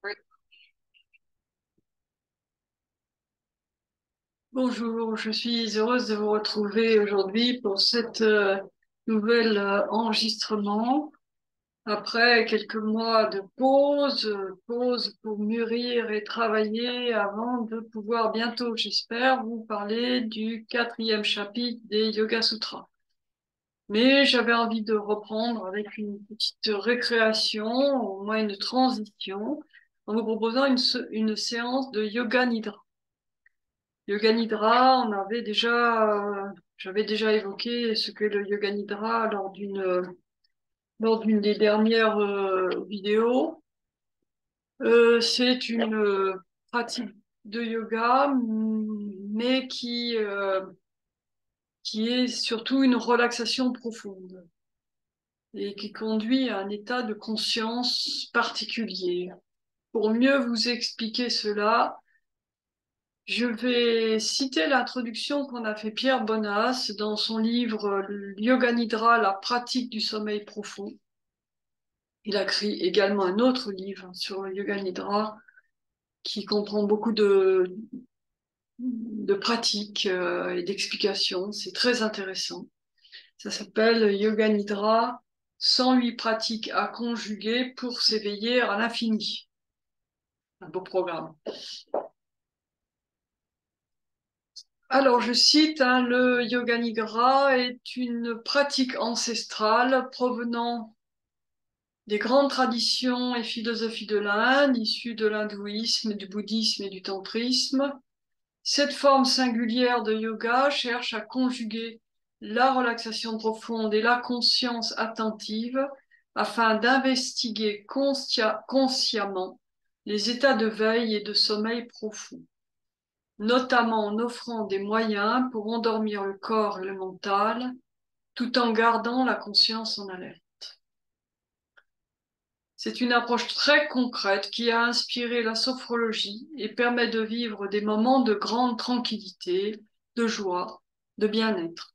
Oui. Bonjour, je suis heureuse de vous retrouver aujourd'hui pour cette nouvelle enregistrement. Après quelques mois de pause, pause pour mûrir et travailler avant de pouvoir bientôt, j'espère, vous parler du quatrième chapitre des Yoga Sutras. Mais j'avais envie de reprendre avec une petite récréation, au moins une transition, en vous proposant une séance de Yoga Nidra. Yoga Nidra, j'avais déjà évoqué ce que le Yoga Nidra lors d'une des dernières vidéos. C'est une pratique de yoga, mais qui est surtout une relaxation profonde et qui conduit à un état de conscience particulier. Pour mieux vous expliquer cela, je vais citer l'introduction qu'en a fait Pierre Bonas dans son livre Yoga Nidra, la pratique du sommeil profond. Il a écrit également un autre livre sur le Yoga Nidra qui comprend beaucoup de pratiques et d'explications. C'est très intéressant. Ça s'appelle Yoga Nidra, 108 pratiques à conjuguer pour s'éveiller à l'infini. Un beau programme. Alors, je cite, le Yoga Nidra est une pratique ancestrale provenant des grandes traditions et philosophies de l'Inde, issues de l'hindouisme, du bouddhisme et du tantrisme. Cette forme singulière de yoga cherche à conjuguer la relaxation profonde et la conscience attentive afin d'investiguer consciemment les états de veille et de sommeil profond, notamment en offrant des moyens pour endormir le corps et le mental, tout en gardant la conscience en alerte. C'est une approche très concrète qui a inspiré la sophrologie et permet de vivre des moments de grande tranquillité, de joie, de bien-être.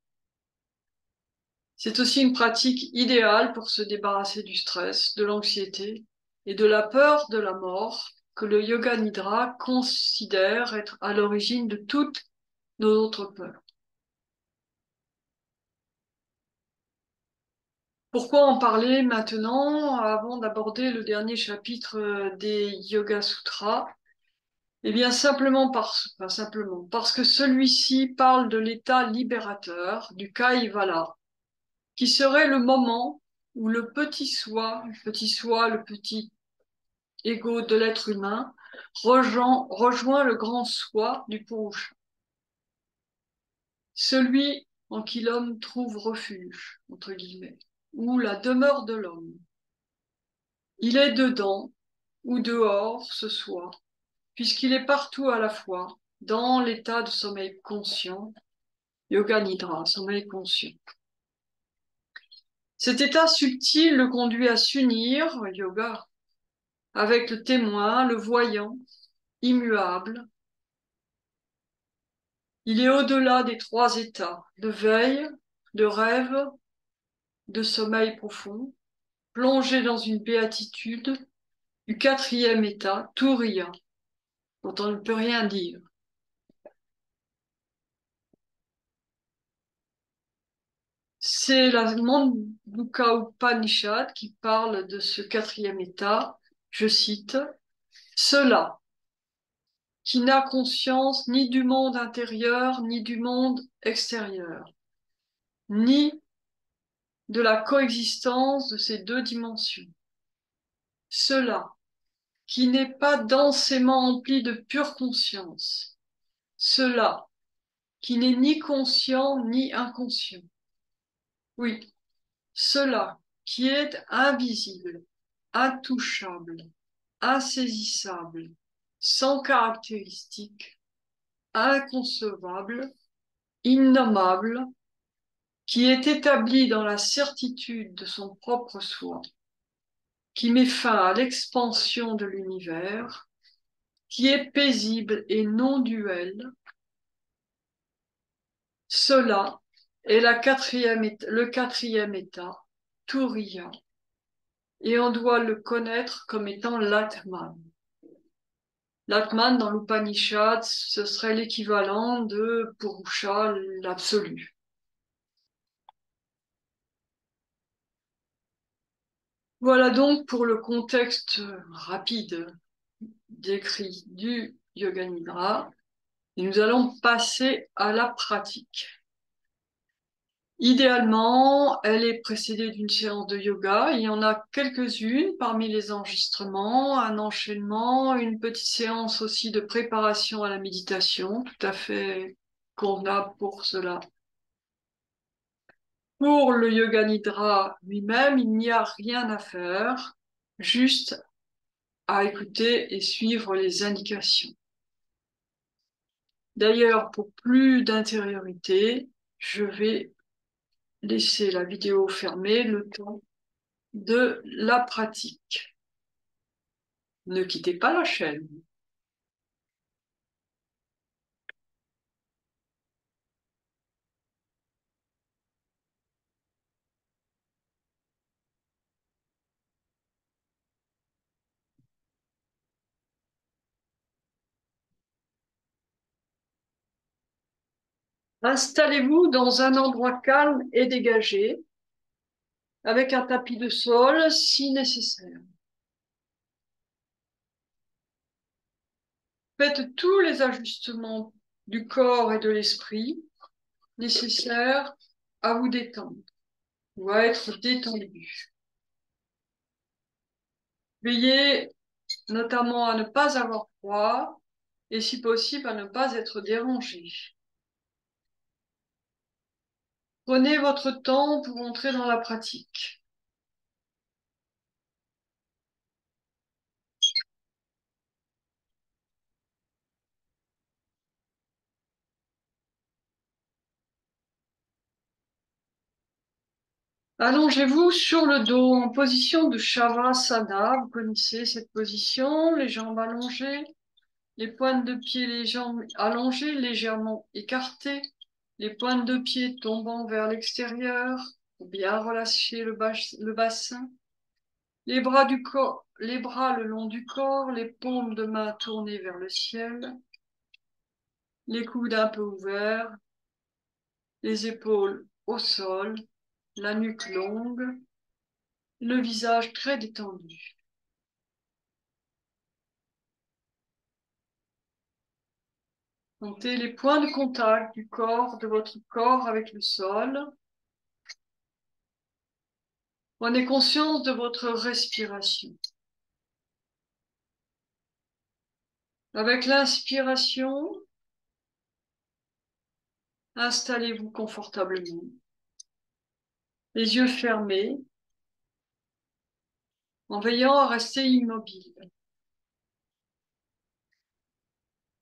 C'est aussi une pratique idéale pour se débarrasser du stress, de l'anxiété et de la peur de la mort que le yoga nidra considère être à l'origine de toutes nos autres peurs. Pourquoi en parler maintenant avant d'aborder le dernier chapitre des Yoga Sutras? Eh bien, parce que celui-ci parle de l'état libérateur, du Kaivala, qui serait le moment où le petit ego de l'être humain, rejoint le grand soi du Purusha, celui en qui l'homme trouve refuge, entre guillemets, ou la demeure de l'homme. Il est dedans ou dehors ce soi, puisqu'il est partout à la fois, dans l'état de sommeil conscient, Yoga Nidra, sommeil conscient. Cet état subtil le conduit à s'unir, yoga, avec le témoin, le voyant, immuable. Il est au-delà des trois états, de veille, de rêve, de sommeil profond, plongé dans une béatitude du quatrième état, Turiya, dont on ne peut rien dire. C'est la Mandukya Upanishad qui parle de ce quatrième état, je cite, cela qui n'a conscience ni du monde intérieur, ni du monde extérieur, ni de la coexistence de ces deux dimensions. Cela qui n'est pas densément empli de pure conscience. Cela qui n'est ni conscient ni inconscient. Oui, cela qui est invisible, intouchable, insaisissable, sans caractéristiques, inconcevable, innommable, qui est établi dans la certitude de son propre soi, qui met fin à l'expansion de l'univers, qui est paisible et non duel, cela est le quatrième état, Turiya, et on doit le connaître comme étant l'Atman. L'Atman dans l'Upanishad, ce serait l'équivalent de Purusha, l'absolu. Voilà donc pour le contexte rapide décrit du Yoga Nidra. Et nous allons passer à la pratique. Idéalement, elle est précédée d'une séance de yoga. Il y en a quelques-unes parmi les enregistrements, un enchaînement, une petite séance aussi de préparation à la méditation, tout à fait convenable pour cela. Pour le yoga nidra lui-même, il n'y a rien à faire, juste à écouter et suivre les indications. D'ailleurs, pour plus d'intériorité, je vais laisser la vidéo fermée le temps de la pratique. Ne quittez pas la chaîne. Installez-vous dans un endroit calme et dégagé, avec un tapis de sol si nécessaire. Faites tous les ajustements du corps et de l'esprit nécessaires à vous détendre ou à être détendu. Veillez notamment à ne pas avoir froid et si possible à ne pas être dérangé. Prenez votre temps pour entrer dans la pratique. Allongez-vous sur le dos en position de Shavasana. Vous connaissez cette position, les jambes allongées, les pointes de pied, les jambes allongées, légèrement écartées, les pointes de pied tombant vers l'extérieur, pour bien relâcher le bassin, les bras le long du corps, les paumes de main tournées vers le ciel, les coudes un peu ouverts, les épaules au sol, la nuque longue, le visage très détendu. Sentez les points de contact de votre corps avec le sol. Prenez conscience de votre respiration. Avec l'inspiration, installez-vous confortablement, les yeux fermés, en veillant à rester immobile.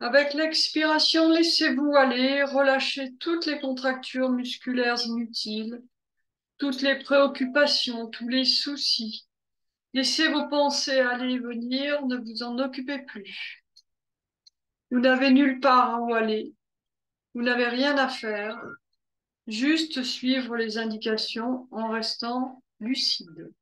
Avec l'expiration, laissez-vous aller, relâchez toutes les contractures musculaires inutiles, toutes les préoccupations, tous les soucis. Laissez vos pensées aller et venir, ne vous en occupez plus. Vous n'avez nulle part où aller, vous n'avez rien à faire, juste suivre les indications en restant lucide.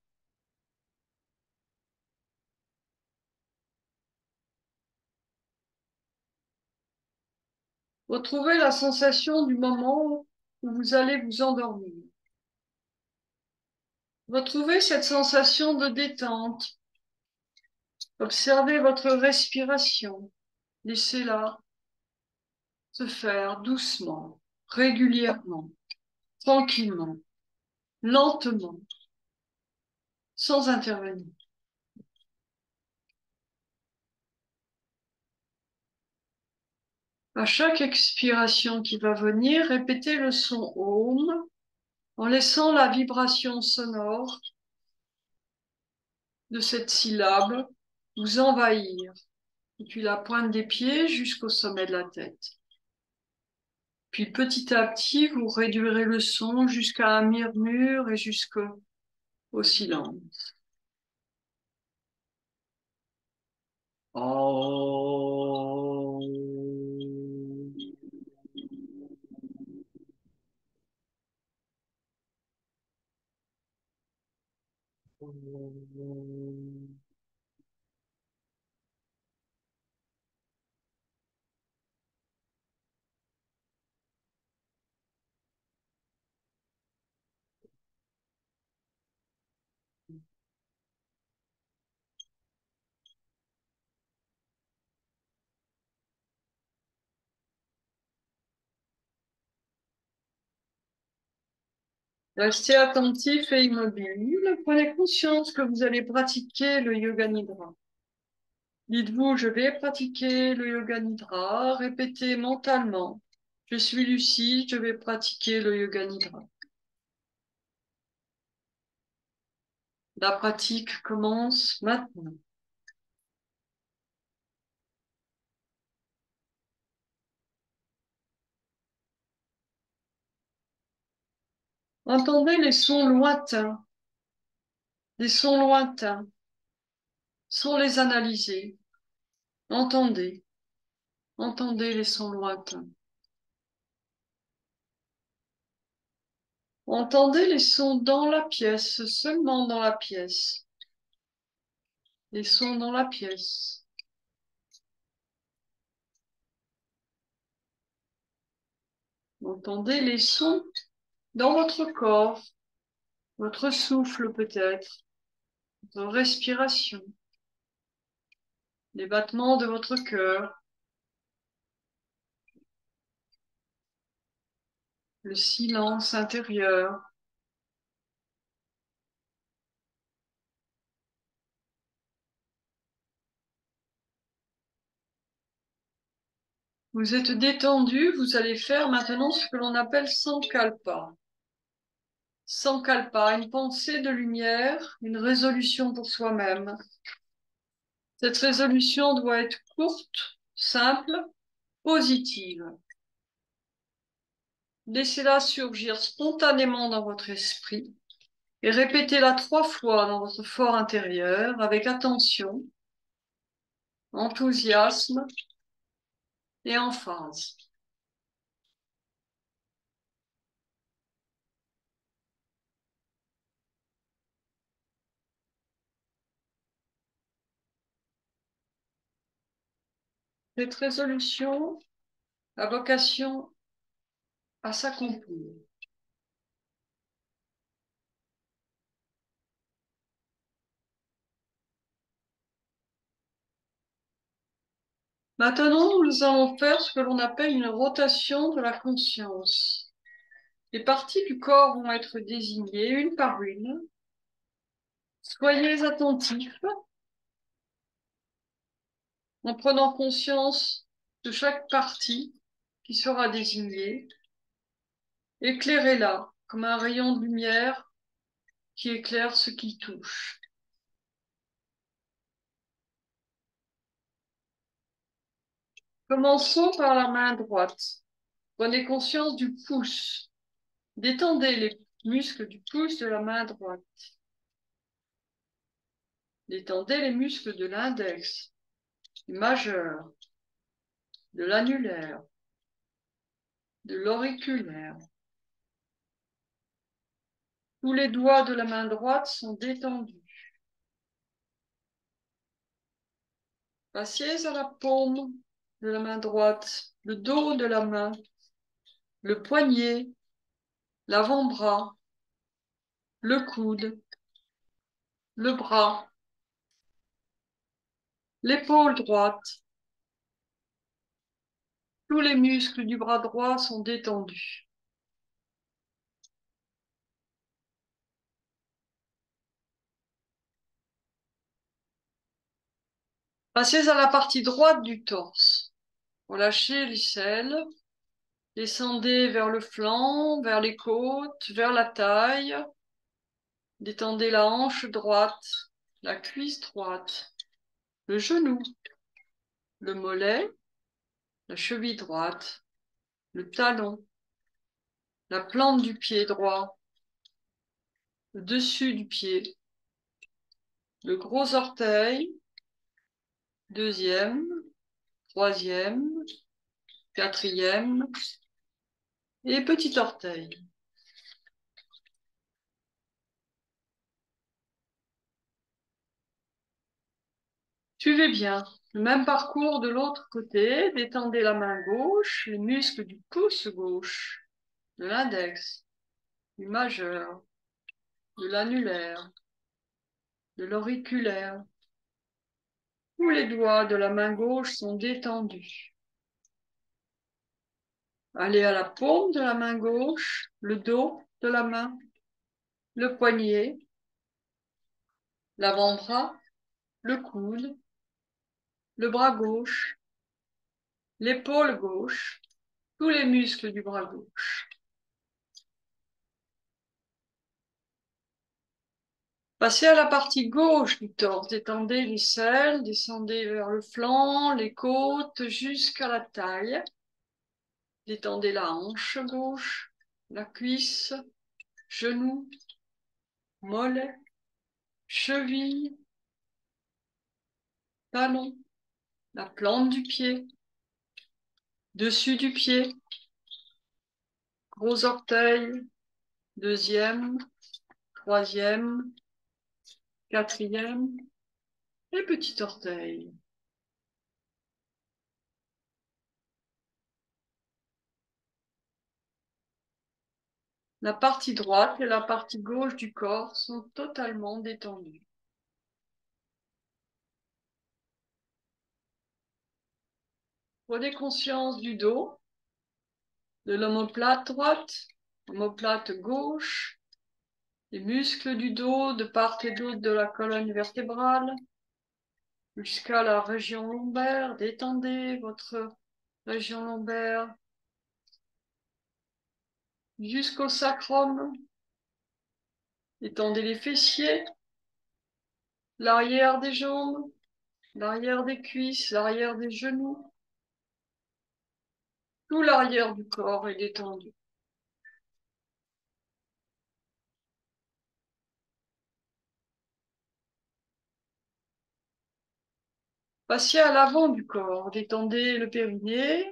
Retrouvez la sensation du moment où vous allez vous endormir. Retrouvez cette sensation de détente. Observez votre respiration. Laissez-la se faire doucement, régulièrement, tranquillement, lentement, sans intervenir. À chaque expiration qui va venir, répétez le son Om en laissant la vibration sonore de cette syllabe vous envahir, depuis la pointe des pieds jusqu'au sommet de la tête. Puis petit à petit, vous réduirez le son jusqu'à un murmure et jusqu'au silence. Restez attentif et immobile. Prenez conscience que vous allez pratiquer le yoga nidra. Dites-vous, je vais pratiquer le yoga nidra. Répétez mentalement. Je suis lucide, je vais pratiquer le yoga nidra. La pratique commence maintenant. Entendez les sons lointains, sans les analyser. Entendez, entendez les sons lointains. Entendez les sons dans la pièce, seulement dans la pièce. Les sons dans la pièce. Entendez les sons dans votre corps, votre souffle peut-être, votre respiration, les battements de votre cœur, le silence intérieur. Vous êtes détendu, vous allez faire maintenant ce que l'on appelle sankalpa. Sankalpa, une pensée de lumière, une résolution pour soi-même. Cette résolution doit être courte, simple, positive. Laissez-la surgir spontanément dans votre esprit et répétez-la 3 fois dans votre fort intérieur avec attention, enthousiasme et emphase. Cette résolution a vocation à s'accomplir. Maintenant, nous allons faire ce que l'on appelle une rotation de la conscience. Les parties du corps vont être désignées une par une. Soyez attentifs en prenant conscience de chaque partie qui sera désignée. Éclairez-la comme un rayon de lumière qui éclaire ce qu'il touche. Commençons par la main droite. Prenez conscience du pouce. Détendez les muscles du pouce de la main droite. Détendez les muscles de l'index, du majeur, de l'annulaire, de l'auriculaire. Tous les doigts de la main droite sont détendus. Passez à la paume de la main droite, le dos de la main, le poignet, l'avant-bras, le coude, le bras, l'épaule droite. Tous les muscles du bras droit sont détendus. Passez à la partie droite du torse. Relâchez l'aisselle. Descendez vers le flanc, vers les côtes, vers la taille. Détendez la hanche droite, la cuisse droite, le genou, le mollet, la cheville droite, le talon, la plante du pied droit, le dessus du pied, le gros orteil, deuxième, troisième, quatrième et petit orteil. Suivez bien le même parcours de l'autre côté. Détendez la main gauche, les muscles du pouce gauche, de l'index, du majeur, de l'annulaire, de l'auriculaire. Tous les doigts de la main gauche sont détendus. Allez à la paume de la main gauche, le dos de la main, le poignet, l'avant-bras, le coude, le bras gauche, l'épaule gauche, tous les muscles du bras gauche. Passez à la partie gauche du torse, détendez les selles, descendez vers le flanc, les côtes jusqu'à la taille. Détendez la hanche gauche, la cuisse, genou, mollet, cheville, talon, la plante du pied, dessus du pied, gros orteil, deuxième, troisième, quatrième et petit orteil. La partie droite et la partie gauche du corps sont totalement détendues. Prenez conscience du dos, de l'omoplate droite, omoplate gauche, les muscles du dos de part et d'autre de la colonne vertébrale, jusqu'à la région lombaire. Détendez votre région lombaire jusqu'au sacrum. Étendez les fessiers, l'arrière des jambes, l'arrière des cuisses, l'arrière des genoux. Tout l'arrière du corps est détendu. Passez à l'avant du corps. Détendez le périnée,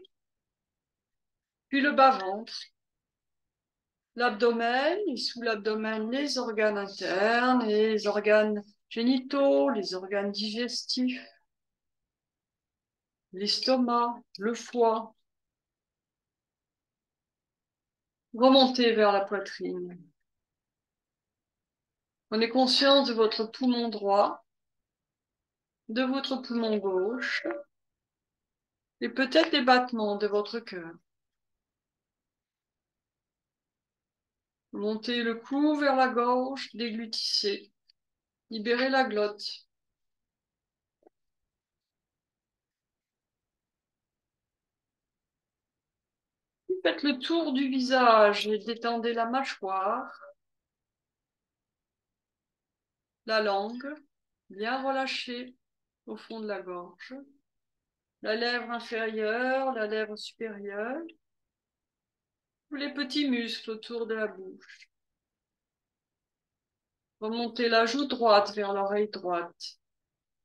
puis le bas-ventre, l'abdomen, et sous l'abdomen, les organes internes, les organes génitaux, les organes digestifs, l'estomac, le foie. Remontez vers la poitrine. Prenez conscience de votre poumon droit, de votre poumon gauche, et peut-être des battements de votre cœur. Montez le cou vers la gorge, déglutissez. Libérez la glotte. Faites le tour du visage et détendez la mâchoire, la langue, bien relâchée au fond de la gorge, la lèvre inférieure, la lèvre supérieure, tous les petits muscles autour de la bouche. Remontez la joue droite vers l'oreille droite,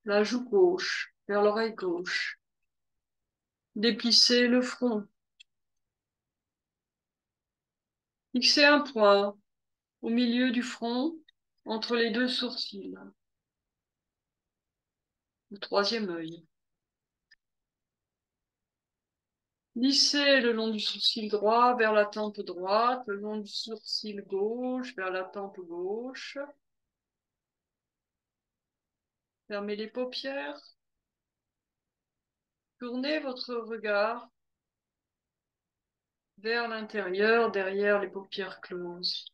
la joue gauche vers l'oreille gauche. Déplissez le front. Fixez un point au milieu du front, entre les deux sourcils, le troisième œil. Lissez le long du sourcil droit vers la tempe droite, le long du sourcil gauche vers la tempe gauche. Fermez les paupières. Tournez votre regard vers l'intérieur, derrière les paupières closes.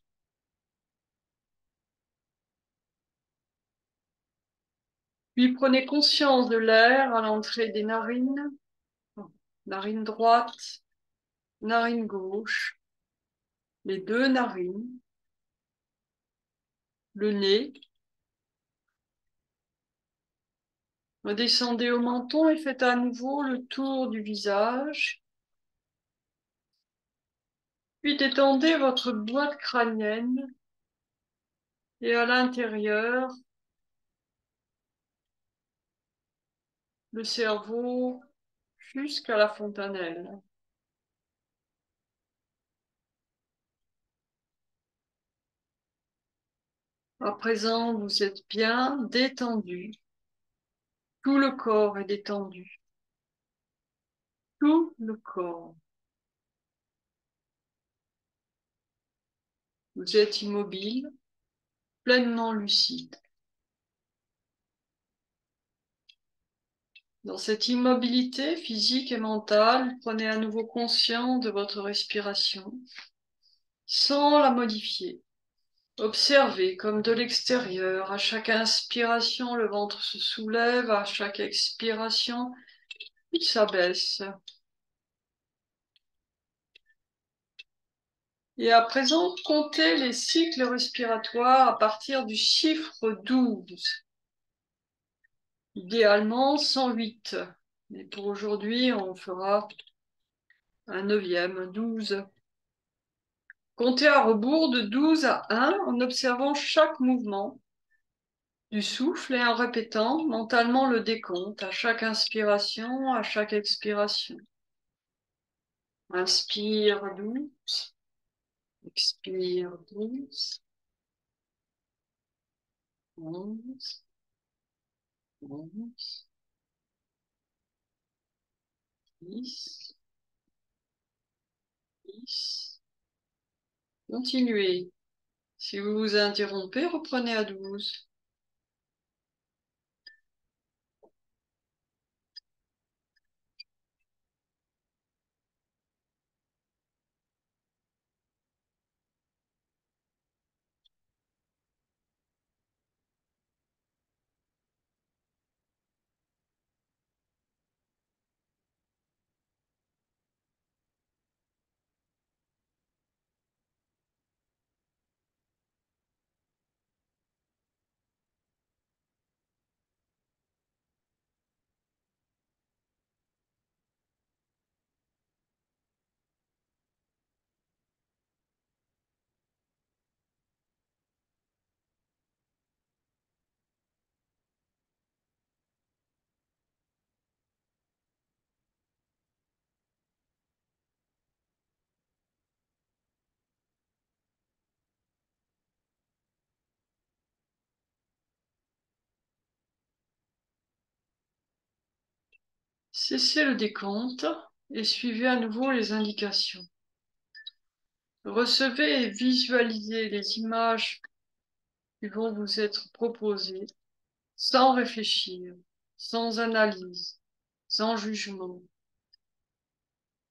Puis prenez conscience de l'air à l'entrée des narines, narine droite, narine gauche, les deux narines, le nez. Redescendez au menton et faites à nouveau le tour du visage. Puis détendez votre boîte crânienne et à l'intérieur, le cerveau jusqu'à la fontanelle. À présent, vous êtes bien détendu. Tout le corps est détendu. Tout le corps. Vous êtes immobile, pleinement lucide. Dans cette immobilité physique et mentale, prenez à nouveau conscience de votre respiration sans la modifier. Observez comme de l'extérieur. À chaque inspiration, le ventre se soulève. À chaque expiration, il s'abaisse. Et à présent, comptez les cycles respiratoires à partir du chiffre 12. Idéalement, 108. Mais pour aujourd'hui, on fera un neuvième, 12. Comptez à rebours de 12 à 1 en observant chaque mouvement du souffle et en répétant mentalement le décompte à chaque inspiration, à chaque expiration. Inspire 12, expire 12, 11, 11, 10, 10. Continuez. Si vous vous interrompez, reprenez à 12. Cessez le décompte et suivez à nouveau les indications. Recevez et visualisez les images qui vont vous être proposées sans réfléchir, sans analyse, sans jugement,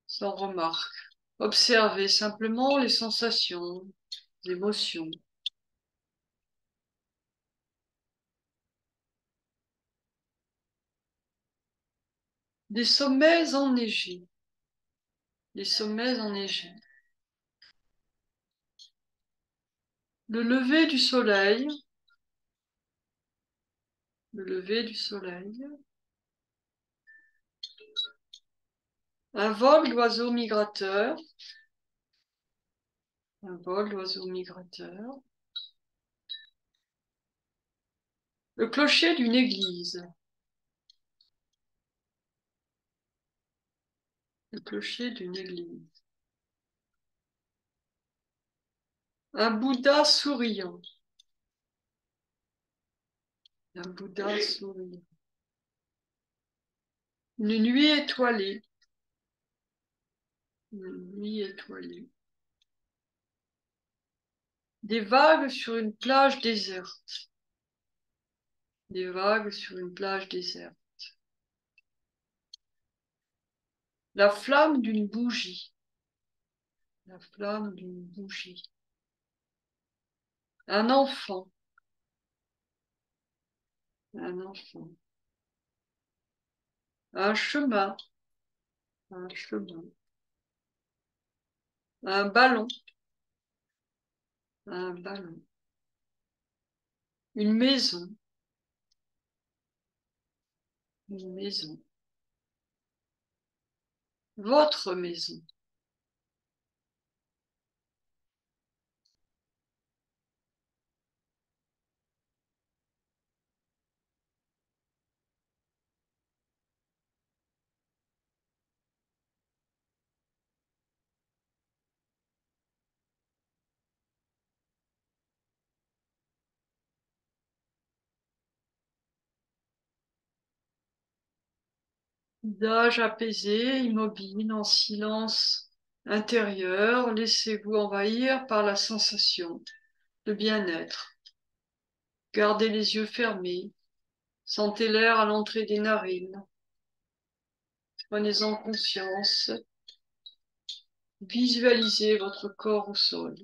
sans remarque. Observez simplement les sensations, les émotions. Des sommets enneigés. Des sommets enneigés. Le lever du soleil. Le lever du soleil. Un vol d'oiseaux migrateurs. Un vol d'oiseaux migrateurs. Le clocher d'une église. Le clocher d'une église. Un Bouddha souriant. Un Bouddha souriant. Une nuit étoilée. Une nuit étoilée. Des vagues sur une plage déserte. Des vagues sur une plage déserte. La flamme d'une bougie. La flamme d'une bougie. Un enfant. Un enfant. Un chemin. Un chemin. Un ballon. Un ballon. Une maison. Une maison. Votre maison. Visage apaisé, immobile, en silence intérieur, laissez-vous envahir par la sensation de bien-être. Gardez les yeux fermés, sentez l'air à l'entrée des narines, prenez-en conscience, visualisez votre corps au sol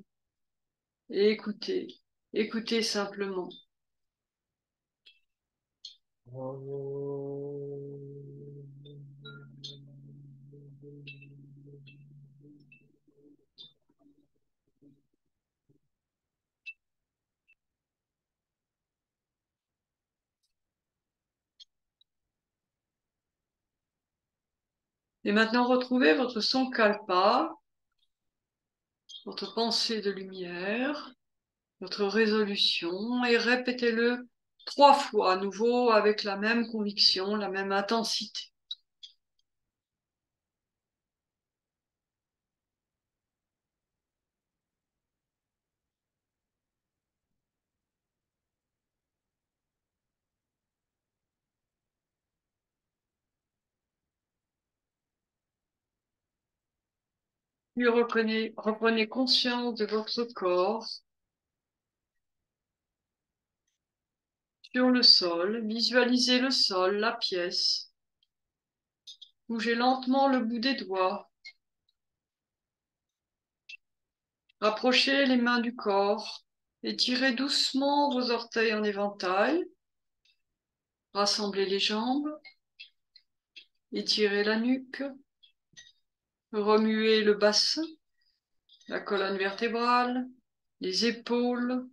et écoutez. Écoutez simplement. Et maintenant, retrouvez votre sankalpa, votre pensée de lumière, votre résolution, et répétez-le 3 fois à nouveau avec la même conviction, la même intensité. Puis reprenez conscience de votre corps sur le sol. Visualisez le sol, la pièce. Bougez lentement le bout des doigts. Rapprochez les mains du corps. Étirez doucement vos orteils en éventail. Rassemblez les jambes. Étirez la nuque. Remuez le bassin, la colonne vertébrale, les épaules.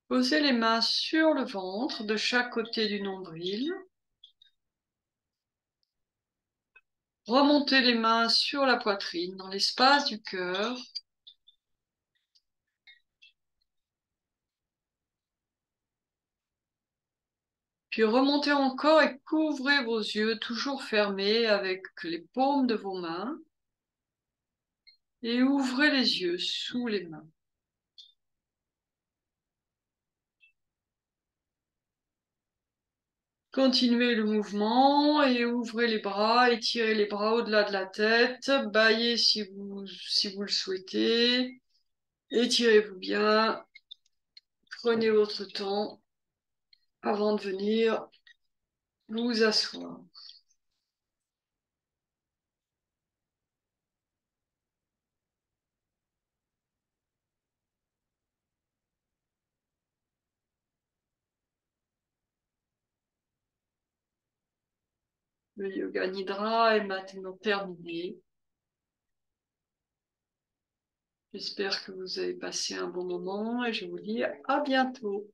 Posez les mains sur le ventre de chaque côté du nombril. Remontez les mains sur la poitrine, dans l'espace du cœur. Puis remontez encore et couvrez vos yeux toujours fermés avec les paumes de vos mains. Et ouvrez les yeux sous les mains. Continuez le mouvement et ouvrez les bras, étirez les bras au-delà de la tête, bâillez si vous le souhaitez, étirez-vous bien, prenez votre temps avant de venir vous asseoir. Le yoga nidra est maintenant terminé. J'espère que vous avez passé un bon moment et je vous dis à bientôt.